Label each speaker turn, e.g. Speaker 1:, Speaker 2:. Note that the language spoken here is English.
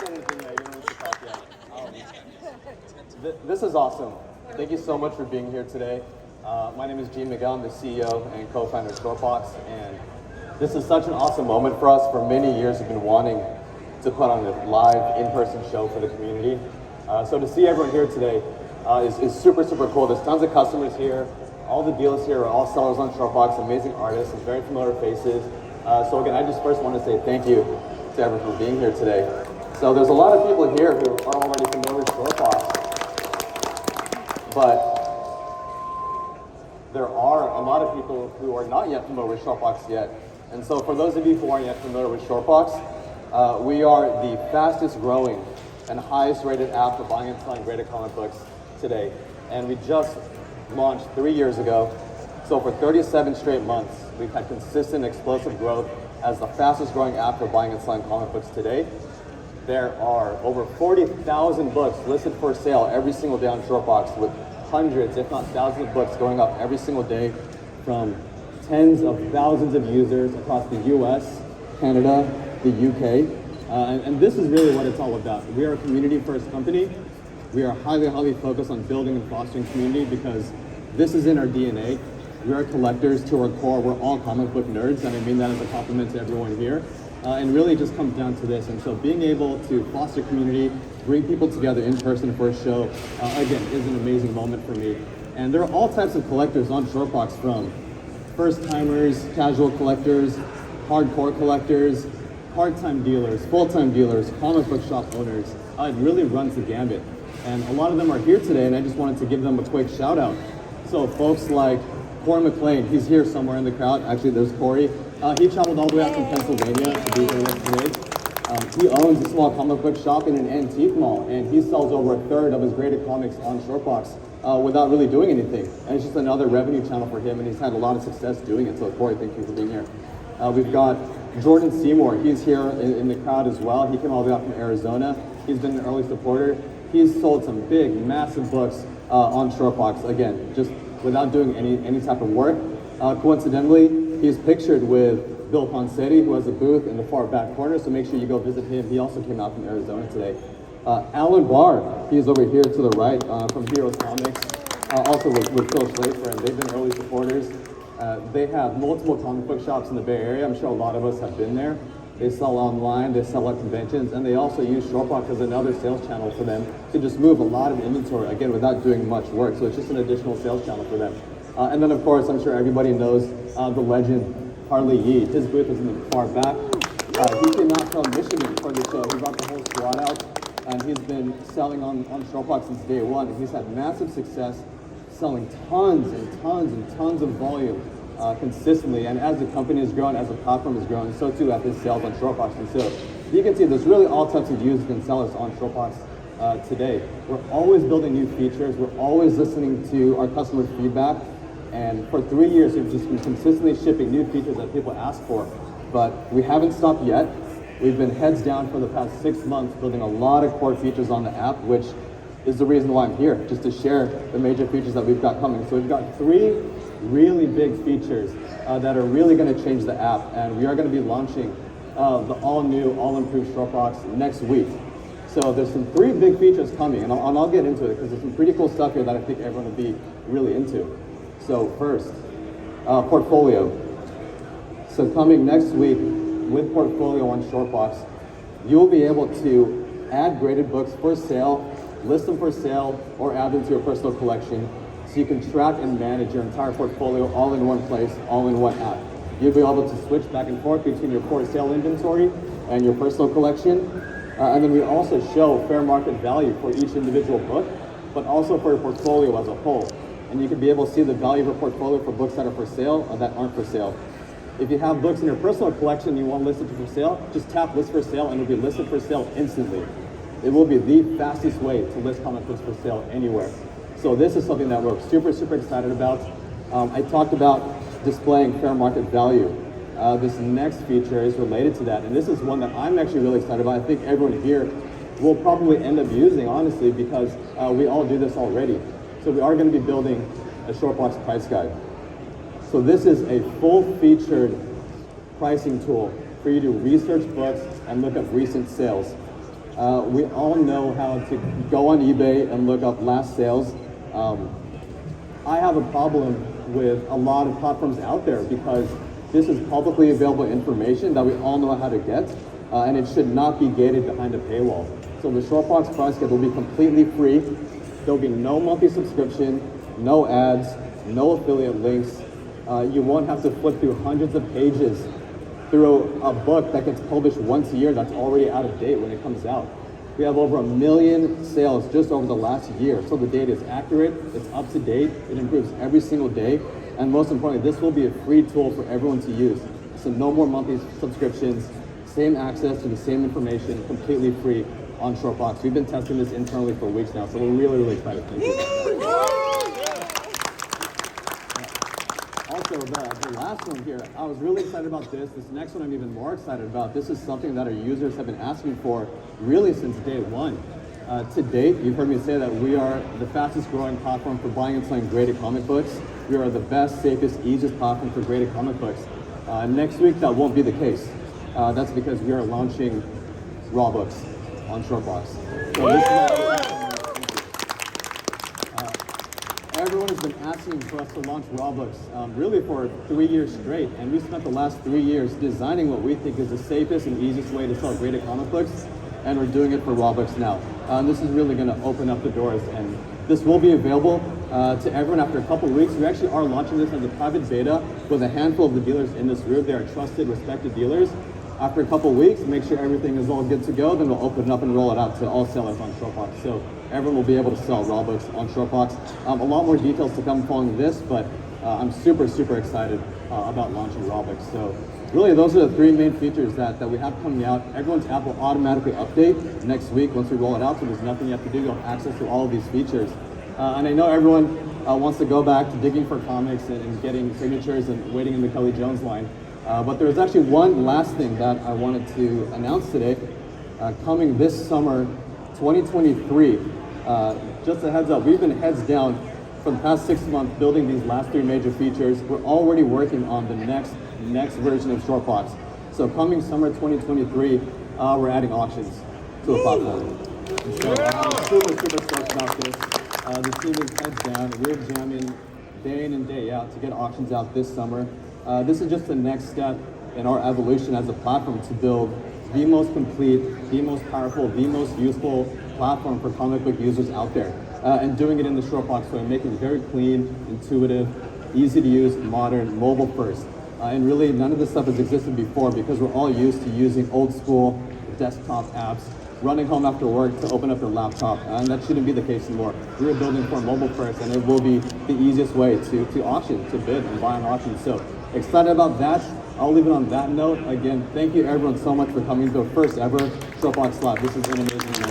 Speaker 1: said anything yet. You don't need to talk yet. This is awesome. Thank you so much for being here today. My name is Miguel. I'm the CEO and co-founder of Shortboxed, and this is such an awesome moment for us. For many years, we've been wanting to put on a live, in-person show for the community. So to see everyone here today is super, super cool. There's tons of customers here. All the dealers here are all sellers on Shortboxed, amazing artists, and very familiar faces. So again, I just first want to say thank you to everyone for being here today. So there's a lot of people here who are already familiar with Shortboxed, but there are a lot of people who are not yet familiar with Shortboxed yet. And so for those of you who aren't yet familiar with Shortboxed, we are the fastest growing and highest rated app for buying and selling graded comic books today. And we just launched 3 years ago. So for 37 straight months, we've had consistent explosive growth as the fastest growing app for buying and selling comic books today. There are over 40,000 books listed for sale every single day on Shortboxed, with hundreds, if not thousands of books going up every single day from tens of thousands of users across the US, Canada, the UK. And this is really what it's all about. We are a community-first company. We are highly, highly focused on building and fostering community because this is in our DNA. We are collectors to our core. We're all comic book nerds, and I mean that as a compliment to everyone here. And really it just comes down to this. And so being able to foster community, bring people together in person for a show, again, is an amazing moment for me. And there are all types of collectors on Shortboxed, from first-timers, casual collectors, hardcore collectors, part-time dealers, full-time dealers, comic book shop owners. It really runs the gambit. And a lot of them are here today, and I just wanted to give them a quick shout out. So folks like Corey McLean, he's here somewhere in the crowd. Actually, there's Corey. He traveled all the way out from Pennsylvania to be here with us today. He owns a small comic book shop in an antique mall, and he sells over a third of his graded comics on Shortboxed without really doing anything. And it's just another revenue channel for him, and he's had a lot of success doing it. So Corey, thank you for being here. We've got Jordan Seymour. He's here in the crowd as well. He came all the way out from Arizona. He's been an early supporter. He's sold some big, massive books on Shortboxed, again, just without doing any type of work. Coincidentally, he's pictured with Bill Poncetti, who has a booth in the far back corner, so make sure you go visit him. He also came out from Arizona today. Alan Barr, he's over here to the right from Heroes Comics, also with Phil Schlafer, and they've been early supporters. They have multiple comic book shops in the Bay Area. I'm sure a lot of us have been there. They sell online, they sell at conventions, and they also use Shortboxed as another sales channel for them to just move a lot of inventory, again, without doing much work. So it's just an additional sales channel for them. And then, of course, I'm sure everybody knows the legend, Harley Yee. His booth is in the far back. He came out from Michigan for the show. He brought the whole squad out, and he's been selling on Shortboxed since day one. And he's had massive success selling tons and tons and tons of volume consistently. And as the company has grown, as the platform has grown, so too have his sales on Shortboxed. And so you can see there's really all types of users and sellers on Shortboxed today. We're always building new features. We're always listening to our customer feedback. And for 3 years, we've just been consistently shipping new features that people ask for. But we haven't stopped yet. We've been heads down for the past 6 months, building a lot of core features on the app, which is the reason why I'm here, just to share the major features that we've got coming. So we've got 3 really big features that are really going to change the app. And we are going to be launching the all-new, all-improved Shortboxed next week. So there's some 3 big features coming, and I'll get into it because there's some pretty cool stuff here that I think everyone will be really into. So first, portfolio. So coming next week with portfolio on Shortboxed, you'll be able to add graded books for sale, list them for sale, or add them to your personal collection, so you can track and manage your entire portfolio all in one place, all in one app. You'll be able to switch back and forth between your for sale inventory and your personal collection. And then we also show fair market value for each individual book, but also for your portfolio as a whole. And you can be able to see the value of your portfolio for books that are for sale or that aren't for sale. If you have books in your personal collection and you want to list it for sale, just tap list for sale and it'll be listed for sale instantly. It will be the fastest way to list comic books for sale anywhere. So this is something that we're super, super excited about. I talked about displaying fair market value. This next feature is related to that, and this is one that I'm actually really excited about. I think everyone here will probably end up using, honestly, because we all do this already. So we are going to be building a Shortboxed price guide. So this is a full-featured pricing tool for you to research books and look up recent sales. We all know how to go on eBay and look up last sales. I have a problem with a lot of platforms out there because this is publicly available information that we all know how to get, and it should not be gated behind a paywall. So the Shortboxed price guide will be completely free. There'll be no monthly subscription, no ads, no affiliate links. You won't have to flip through hundreds of pages through a book that gets published once a year that's already out of date when it comes out. We have over 1 million sales just over the last year. So the data is accurate, it's up to date, it improves every single day. And most importantly, this will be a free tool for everyone to use. So no more monthly subscriptions, same access to the same information, completely free on Shortboxed. We've been testing this internally for weeks now, so we're really, really excited. Thank you. Also, the last one here, I was really excited about this. This next one I'm even more excited about. This is something that our users have been asking for really since day one. To date, you've heard me say that we are the fastest growing platform for buying and selling graded comic books. We are the best, safest, easiest platform for graded comic books. Next week, that won't be the case. That's because we are launching raw books on Shortboxed. So this is everyone has been asking for us to launch raw books really for 3 years straight, and we spent the last 3 years designing what we think is the safest and easiest way to sell graded comic books, and we're doing it for raw books now. This is really going to open up the doors, and this will be available to everyone after a couple of weeks. We actually are launching this as a private beta with a handful of the dealers in this room. They are trusted, respected dealers. After a couple of weeks, make sure everything is all good to go, then we'll open it up and roll it out to all sellers on Shortboxed. So everyone will be able to sell raw books on Shortboxed. A lot more details to come following this, but I'm super, super excited about launching raw books. So really, those are the 3 main features that we have coming out. Everyone's app will automatically update next week once we roll it out, so there's nothing you have to do. You'll have access to all of these features. And I know everyone wants to go back to digging for comics and getting signatures and waiting in the Kelly Jones line. But there's actually one last thing that I wanted to announce today. Coming this summer, 2023, just a heads up, we've been heads down for the past 6 months building these last 3 major features. We're already working on the next version of Shortboxed. So coming summer 2023, we're adding auctions to the platform. And so I'm super, super stoked about this. The team is heads down. We're jamming day in and day out to get auctions out this summer. This is just the next step in our evolution as a platform to build the most complete, the most powerful, the most useful platform for comic book users out there. And doing it in the Shortboxed way, making it very clean, intuitive, easy to use, modern, mobile first. And really none of this stuff has existed before because we're all used to using old school desktop apps, running home after work to open up their laptop, and that shouldn't be the case anymore. We're building for mobile first, and it will be the easiest way to auction, to bid and buy on auction. So excited about that. I'll leave it on that note. Again, thank you everyone so much for coming to the first ever SBXLIVE. This has been amazing.